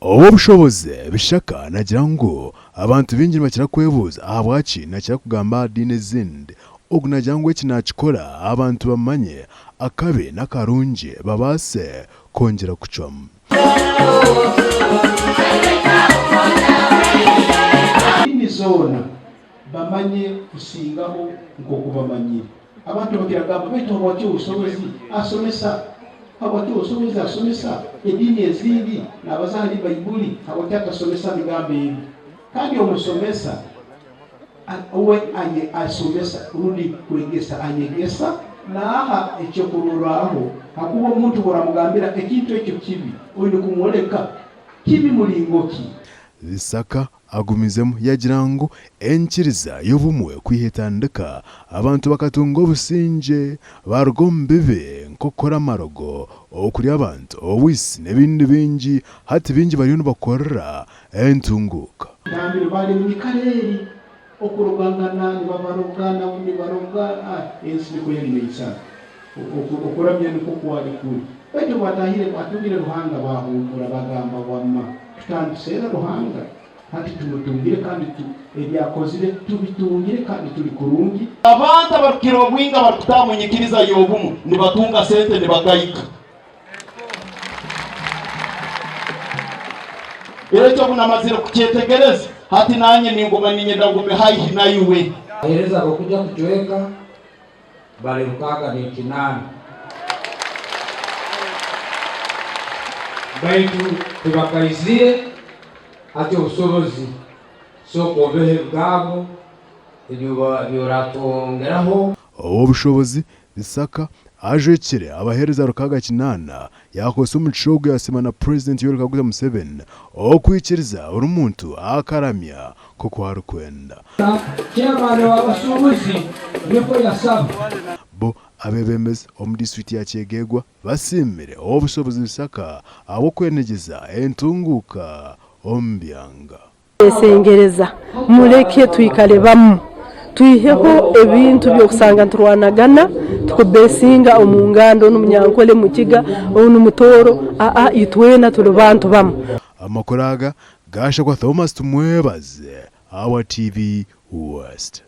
obushobozi bishaka nagira ngo abantu bingi bakira kwebuza ahabwaki nakira kugamba dini ezindi ogu nagira ngo eki nakikora abantu bamanye akabe n'akarungi babase kongera kucwamu. Dini zona bamanye kusingaho nk'oku bamanyire. Abantu bakiragamba baitu habwaki obusobozi asomesa habwaki obusobozi asomesa edini ezindi n'abazali bayibuli habwaki atasomesa migambo ebi kandi omusomesa owe asomesa rundi kwegesa anyegesa naha ekyokururaho hakuba omuntu boramugambira ekintu ekyo kibi oyine kumwoleka kibi mulingoki. Bisaka agumizemu yagira ngo enkiriza y'obumwe kwihetandika abantu bakatunga obusinge barugombibe nkokora amarogo okuri abantu obwisi n'ebindi bingi hati bingi bariyo nibakorera entunguka nambire bali mu kareri okurugangana nibabarugana undi baruga ensi niko yari neyisa okuramya niko kwali kuri baitu batahire batugire ruhanga bahumbura bagamba wamma tutandisera ruhanga hati tumutungire kandi ebyakozire tubitungire kandi turi kurungi. Abantu abakira obwinga bakutamunyikiriza y'obumu nibatunga sente nibagayika erekyo bunamazire kukyetegereza hati nanye ningoma ninyenda ngume haihi naiwe ahereza okujja kujweka bali rukaga ni kinani baitu tubakaizire ati obusobozi sokwobehe bwabo ebyo byoratongeraho obushobozi Bisaka ajekire abahereza rukaga kinana yakose umucogo yasema na President Yoweri Kaguta Museveni okwikiriza uri muntu akaramya ko kwarukwenda cyabana wabasubuzi niko yasaba bo abebemeza omu district ya Kyegegwa basimire obushobozi Bisaka abo kwenegeza entunguka ombyanga esengereza mureke twikale bamu tuiheho ebintu byokusanga turwanagana tukubesinga omungando n'omunyankole mukiga n'omutoro itwena tuli bantu bamu. Amakoraga gasha kwa Thomas Tumwebaze, Our TV West.